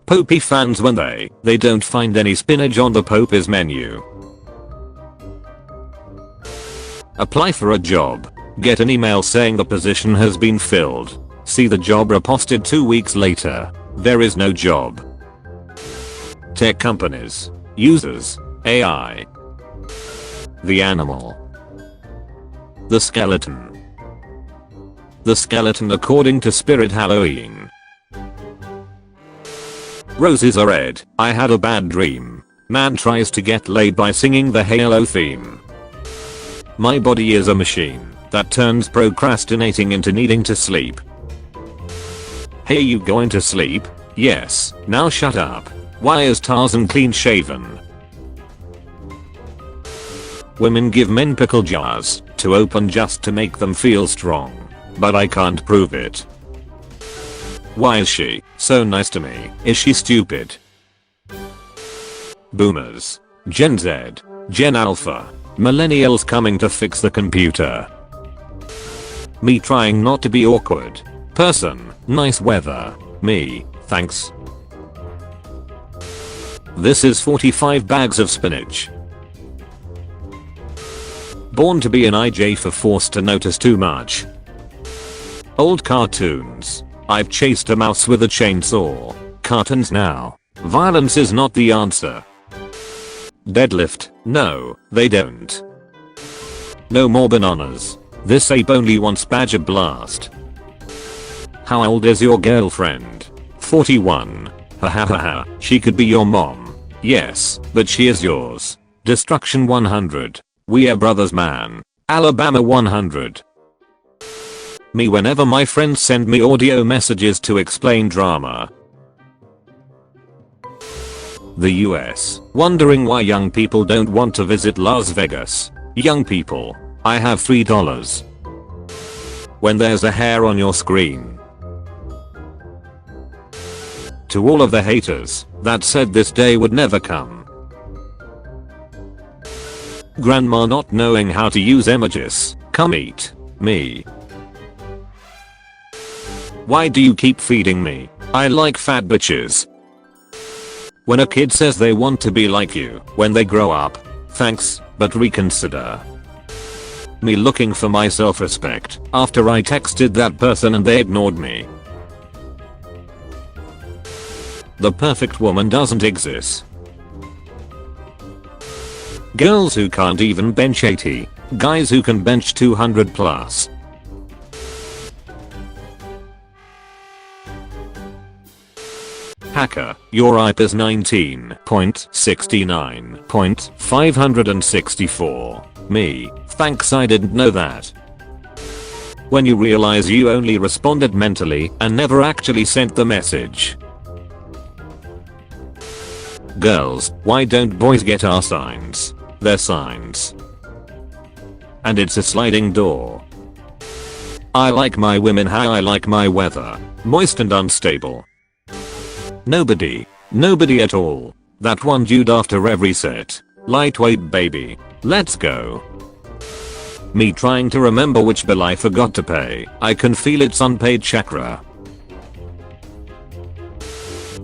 Popey fans when they don't find any spinach on the Popey's menu. Apply for a job. Get an email saying the position has been filled. See the job reposted 2 weeks later. There is no job. Tech companies. Users. AI. The animal. The skeleton. The skeleton according to Spirit Halloween. Roses are red. I had a bad dream. Man tries to get laid by singing the Halo theme. My body is a machine that turns procrastinating into needing to sleep. Hey, you going to sleep? Yes. Now shut up. Why is Tarzan clean shaven? Women give men pickle jars to open just to make them feel strong. But I can't prove it. Why is she so nice to me? Is she stupid? Boomers. Gen Z. Gen Alpha. Millennials coming to fix the computer. Me trying not to be awkward. Person. Nice weather. Me. Thanks. This is 45 bags of spinach. Born to be an IJ for forced to notice too much. Old cartoons. I've chased a mouse with a chainsaw. Cartoons now. Violence is not the answer. Deadlift. No, they don't. No more bananas. This ape only wants Badger Blast. How old is your girlfriend? 41. Ha ha ha ha. She could be your mom. Yes, but she is yours. Destruction 100. We are brothers man. Alabama 100. Me whenever my friends send me audio messages to explain drama. The US. Wondering why young people don't want to visit Las Vegas. Young people. I have $3. When there's a hair on your screen. To all of the haters that said this day would never come. Grandma not knowing how to use emojis. Come eat me. Why do you keep feeding me? I like fat bitches. When a kid says they want to be like you when they grow up. Thanks, but reconsider. Me looking for my self-respect after I texted that person and they ignored me. The perfect woman doesn't exist. Girls who can't even bench 80. Guys who can bench 200 plus. Hacker, your IP is 19.69.564. Me, thanks I didn't know that. When you realize you only responded mentally and never actually sent the message. Girls, why don't boys get our signs? They're signs. And it's a sliding door. I like my women how I like my weather. Moist and unstable. Nobody at all. That one dude after every set. Lightweight baby. Let's go. Me trying to remember which bill I forgot to pay. I can feel its unpaid chakra.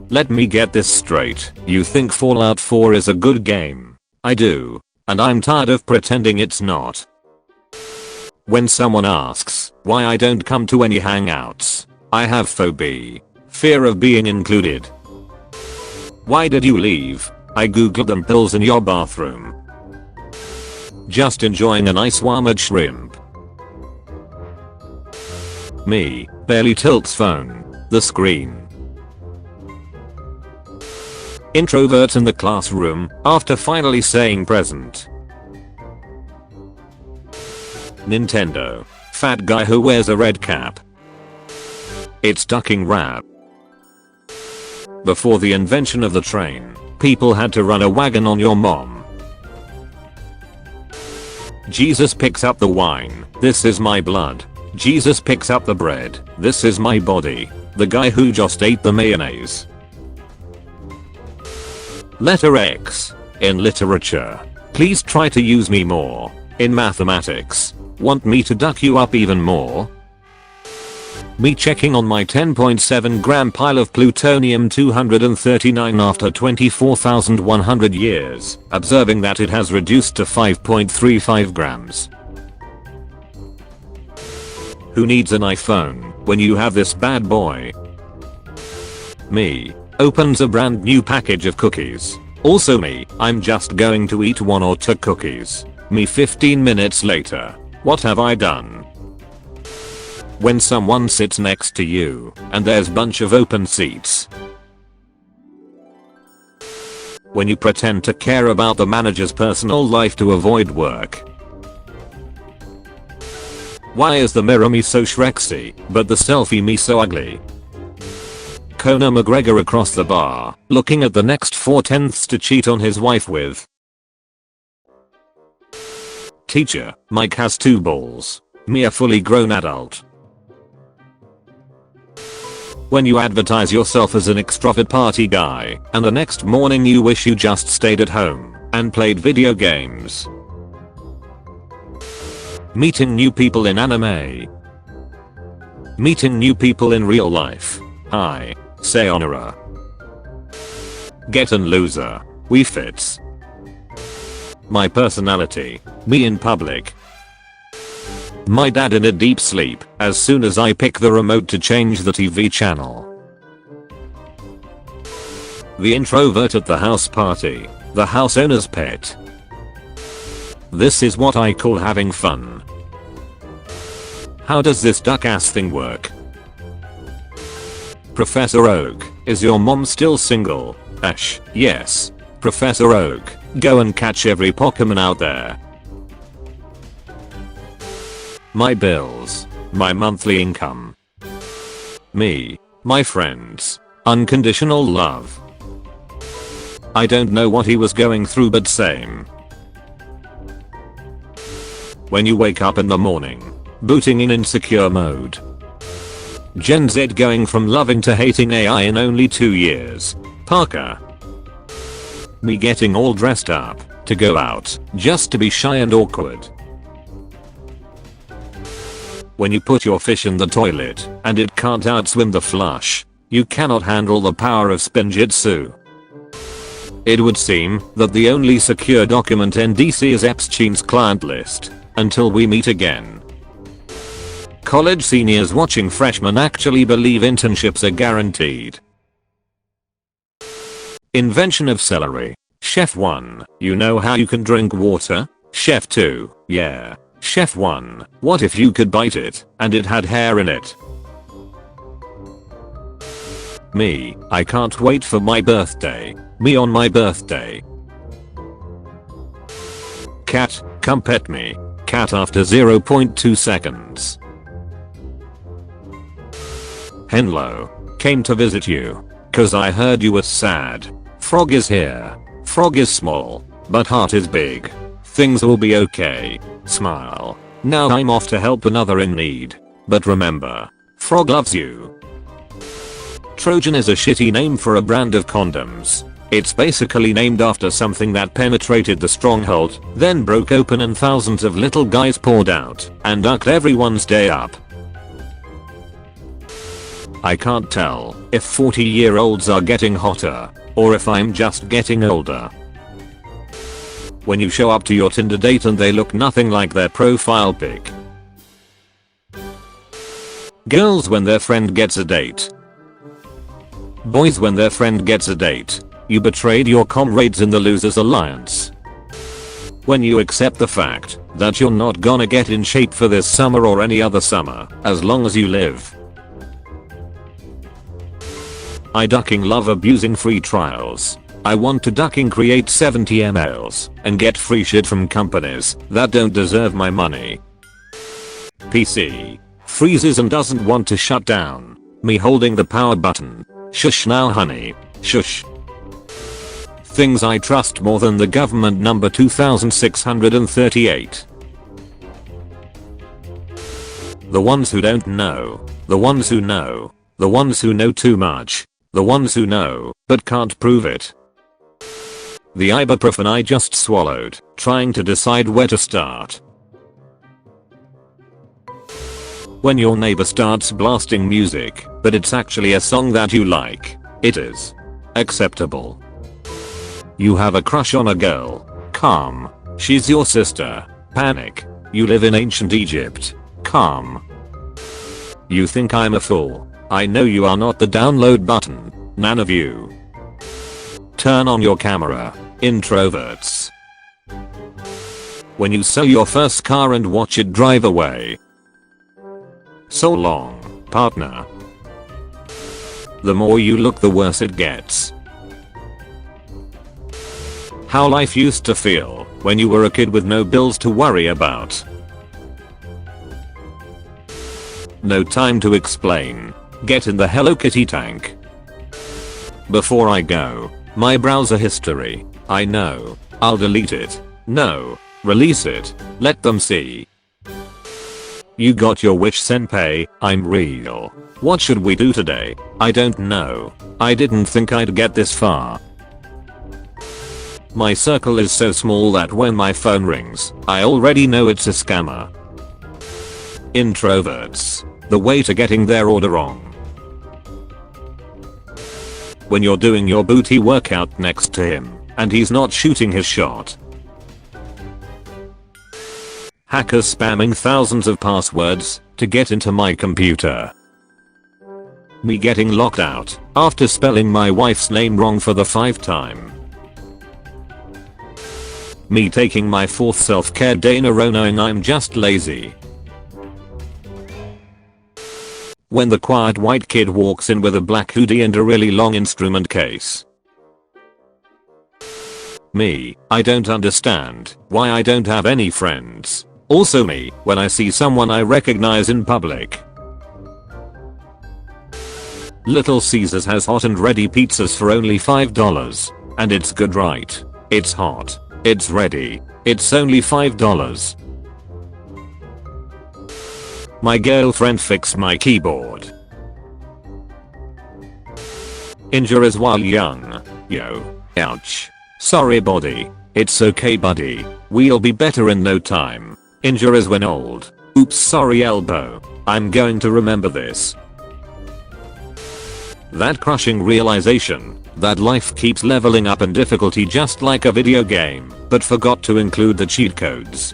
Let me get this straight. You think Fallout 4 is a good game? I do. And I'm tired of pretending it's not. When someone asks why I don't come to any hangouts, I have phobia. Fear of being included. Why did you leave? I googled them pills in your bathroom. Just enjoying a nice warmed shrimp. Me, barely tilts phone, the screen. Introvert in the classroom, after finally saying present. Nintendo. Fat guy who wears a red cap. It's ducking rap. Before the invention of the train, people had to run a wagon on your mom. Jesus picks up the wine. This is my blood. Jesus picks up the bread. This is my body. The guy who just ate the mayonnaise. Letter X. In literature. Please try to use me more. In mathematics. Want me to duck you up even more? Me checking on my 10.7 gram pile of plutonium 239 after 24,100 years, observing that it has reduced to 5.35 grams. Who needs an iPhone when you have this bad boy? Me. Opens a brand new package of cookies. Also me, I'm just going to eat 1 or 2 cookies. Me 15 minutes later. What have I done? When someone sits next to you and there's bunch of open seats. When you pretend to care about the manager's personal life to avoid work. Why is the mirror me so Shrexy, but the selfie me so ugly? Conor McGregor across the bar, looking at the next 4/10ths to cheat on his wife with. Teacher, Mike has 2 balls. Me a fully grown adult. When you advertise yourself as an extrovert party guy, and the next morning you wish you just stayed at home and played video games. Meeting new people in anime. Meeting new people in real life. Hi. Sayonara. Gettin' loser. We fits. My personality. Me in public. My dad in a deep sleep as soon as I pick the remote to change the TV channel. The introvert at the house party. The house owner's pet. This is what I call having fun. How does this duck ass thing work? Professor Oak, is your mom still single? Ash, yes. Professor Oak, go and catch every Pokemon out there. My bills. My monthly income. Me. My friends. Unconditional love. I don't know what he was going through, but same. When you wake up in the morning. Booting in insecure mode. Gen Z going from loving to hating AI in only 2 years. Parker. Me getting all dressed up to go out just to be shy and awkward. When you put your fish in the toilet and it can't outswim the flush, you cannot handle the power of spinjitzu. It would seem that the only secure document in DC is Epstein's client list. Until we meet again. College seniors watching freshmen actually believe internships are guaranteed. Invention of celery. Chef 1, you know how you can drink water? Chef 2, yeah. Chef 1, what if you could bite it and it had hair in it? Me, I can't wait for my birthday. Me on my birthday. Cat, come pet me. Cat after 0.2 seconds. Hello, came to visit you, cause I heard you were sad. Frog is here. Frog is small, but heart is big. Things will be okay. Smile. Now I'm off to help another in need. But remember, Frog loves you. Trojan is a shitty name for a brand of condoms. It's basically named after something that penetrated the stronghold, then broke open and thousands of little guys poured out and ducked everyone's day up. I can't tell if 40-year-olds are getting hotter or if I'm just getting older. When you show up to your Tinder date and they look nothing like their profile pic. Girls when their friend gets a date. Boys when their friend gets a date. You betrayed your comrades in the Losers Alliance. When you accept the fact that you're not gonna get in shape for this summer or any other summer as long as you live. I ducking love abusing free trials. I want to ducking create 70 emails and get free shit from companies that don't deserve my money. PC. Freezes and doesn't want to shut down. Me holding the power button. Shush now honey. Shush. Things I trust more than the government number 2638. The ones who don't know. The ones who know. The ones who know too much. The ones who know, but can't prove it. The ibuprofen I just swallowed, trying to decide where to start. When your neighbor starts blasting music, but it's actually a song that you like, it is acceptable. You have a crush on a girl. Calm. She's your sister. Panic. You live in ancient Egypt. Calm. You think I'm a fool. I know you are not. The download button. None of you. Turn on your camera. Introverts. When you sell your first car and watch it drive away. So long, partner. The more you look, the worse it gets. How life used to feel when you were a kid with no bills to worry about. No time to explain. Get in the Hello Kitty tank. Before I go, my browser history. I know. I'll delete it. No. Release it. Let them see. You got your wish, senpai. I'm real. What should we do today? I don't know. I didn't think I'd get this far. My circle is so small that when my phone rings, I already know it's a scammer. Introverts. The way to getting their order wrong. When you're doing your booty workout next to him, and he's not shooting his shot. Hackers spamming thousands of passwords to get into my computer. Me getting locked out after spelling my wife's name wrong for the 5th time. Me taking my 4th self-care day in a row knowing I'm just lazy. When the quiet white kid walks in with a black hoodie and a really long instrument case. Me, I don't understand why I don't have any friends. Also me, when I see someone I recognize in public. Little Caesars has hot and ready pizzas for only $5. And it's good, right? It's hot. It's ready. It's only $5. My girlfriend fixed my keyboard. Injuries while young. Yo. Ouch. Sorry body. It's okay buddy. We'll be better in no time. Injuries when old. Oops, sorry elbow. I'm going to remember this. That crushing realization that life keeps leveling up in difficulty just like a video game, but forgot to include the cheat codes.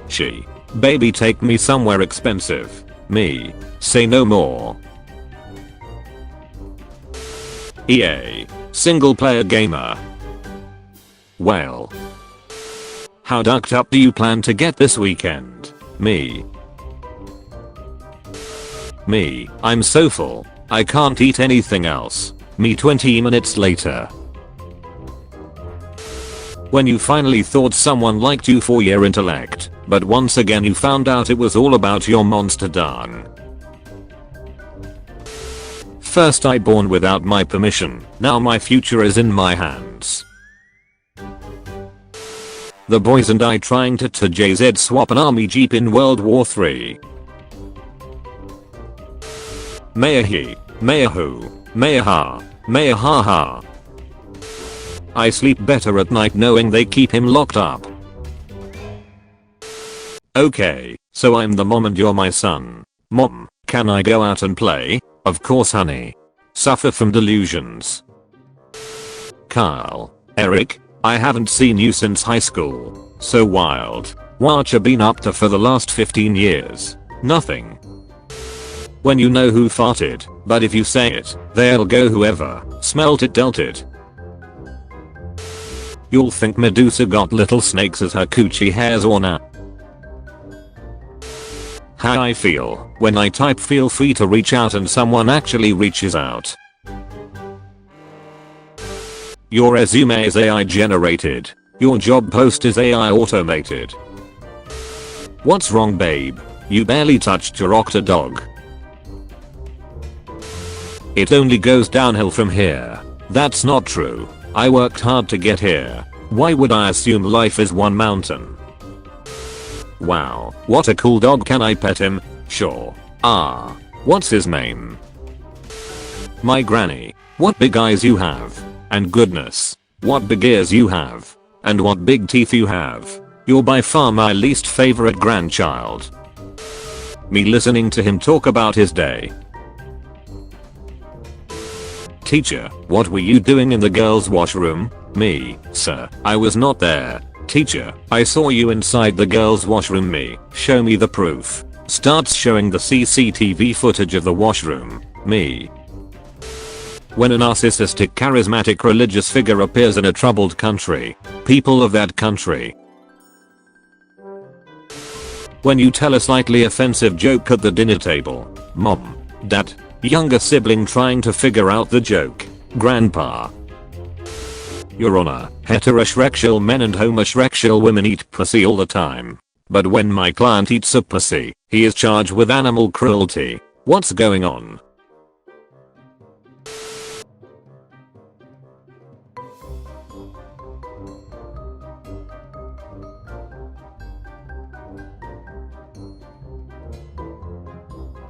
She. Baby, take me somewhere expensive. Me. Say no more. EA. Single player gamer. Well. How ducked up do you plan to get this weekend? Me. Me. I'm so full. I can't eat anything else. Me 20 minutes later. When you finally thought someone liked you for your intellect, but once again you found out it was all about your monster darn. First I born without my permission, now my future is in my hands. The boys and I trying to JZ swap an army jeep in World War III. Maya he, Maya who, Maya ha, Maya ha ha. I sleep better at night knowing they keep him locked up. Okay, so I'm the mom and you're my son. Mom, can I go out and play? Of course honey. Suffer from delusions. Kyle, Eric, I haven't seen you since high school. So wild. What you been up to for the last 15 years? Nothing. When you know who farted, but if you say it, they'll go whoever smelt it dealt it. You'll think Medusa got little snakes as her coochie hairs or not. How I feel when I type feel free to reach out and someone actually reaches out. Your resume is AI generated. Your job post is AI automated. What's wrong babe? You barely touched your octa dog. It only goes downhill from here. That's not true. I worked hard to get here. Why would I assume life is one mountain? Wow, what a cool dog, can I pet him? Sure. Ah, what's his name? My granny. What big eyes you have. And goodness, what big ears you have. And what big teeth you have. You're by far my least favorite grandchild. Me listening to him talk about his day. Teacher, what were you doing in the girls' washroom? Me, sir, I was not there. Teacher, I saw you inside the girls' washroom. Me, show me the proof. Starts showing the CCTV footage of the washroom. Me. When a narcissistic charismatic religious figure appears in a troubled country, people of that country. When you tell a slightly offensive joke at the dinner table. Mom. Dad. Younger sibling trying to figure out the joke. Grandpa. Your Honor, heterosexual men and homosexual women eat pussy all the time. But when my client eats a pussy, he is charged with animal cruelty. What's going on?